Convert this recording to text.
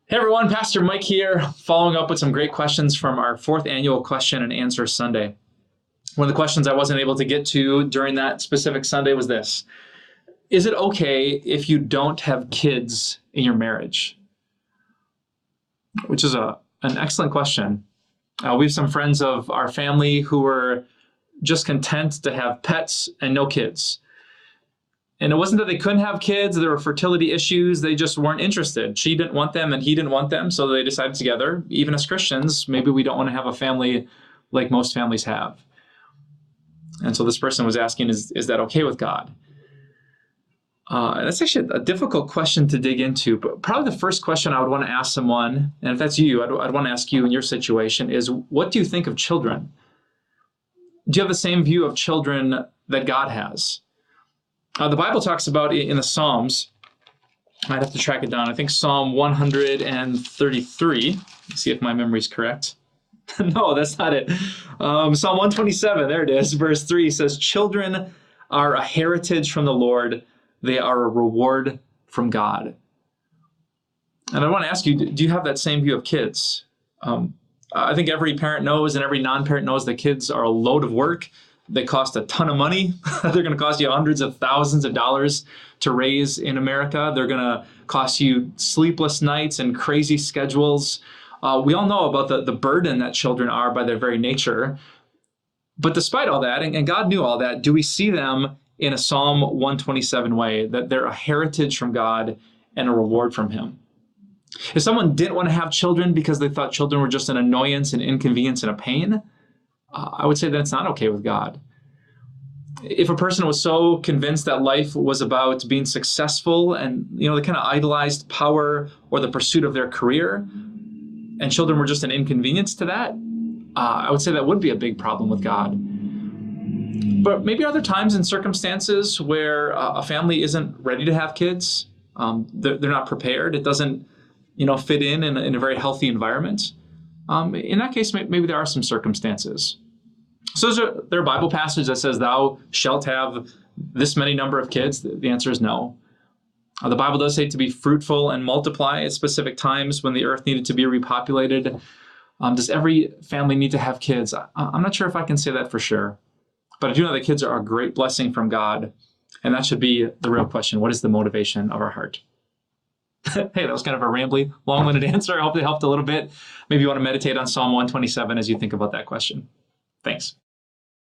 Hey everyone, Pastor Mike here, following up with some great questions from our fourth annual question and answer Sunday. One of the questions I wasn't able to get to during that specific Sunday was this: is it okay if you don't have kids in your marriage? Which is an excellent question. We have some friends of our family who were just content to have pets and no kids. And it wasn't that they couldn't have kids, there were fertility issues, they just weren't interested. She didn't want them and he didn't want them, so they decided together, even as Christians, maybe we don't want to have a family like most families have. And so this person was asking, is that okay with God? That's actually a difficult question to dig into, but probably the first question I would want to ask someone, and if that's you, I'd want to ask you in your situation, is what do you think of children? Do you have the same view of children that God has? The Bible talks about in the Psalms, I'd have to track it down, I think Psalm 133, let's see if my memory's correct. No, that's not it. Psalm 127, there it is, verse 3 says, "Children are a heritage from the Lord, they are a reward from God." And I want to ask you, do you have that same view of kids? I think every parent knows and every non-parent knows that kids are a load of work. They cost a ton of money. They're going to cost you hundreds of thousands of dollars to raise in America. They're going to cost you sleepless nights and crazy schedules. We all know about the burden that children are by their very nature. But despite all that, and God knew all that, do we see them in a Psalm 127 way, that they're a heritage from God and a reward from Him? If someone didn't want to have children because they thought children were just an annoyance, an inconvenience, and a pain, I would say that it's not okay with God. If a person was so convinced that life was about being successful and, they kind of idolized power or the pursuit of their career, and children were just an inconvenience to that, I would say that would be a big problem with God. But maybe are there times and circumstances where a family isn't ready to have kids? They're not prepared. It doesn't, fit in a very healthy environment. In that case, maybe there are some circumstances. So there a Bible passage that says, "Thou shalt have this many number of kids"? The answer is no. The Bible does say to be fruitful and multiply at specific times when the earth needed to be repopulated. Does every family need to have kids? I'm not sure if I can say that for sure. But I do know that kids are a great blessing from God. And that should be the real question. What is the motivation of our heart? Hey, that was kind of a rambly, long-winded answer. I hope it helped a little bit. Maybe you want to meditate on Psalm 127 as you think about that question. Thanks.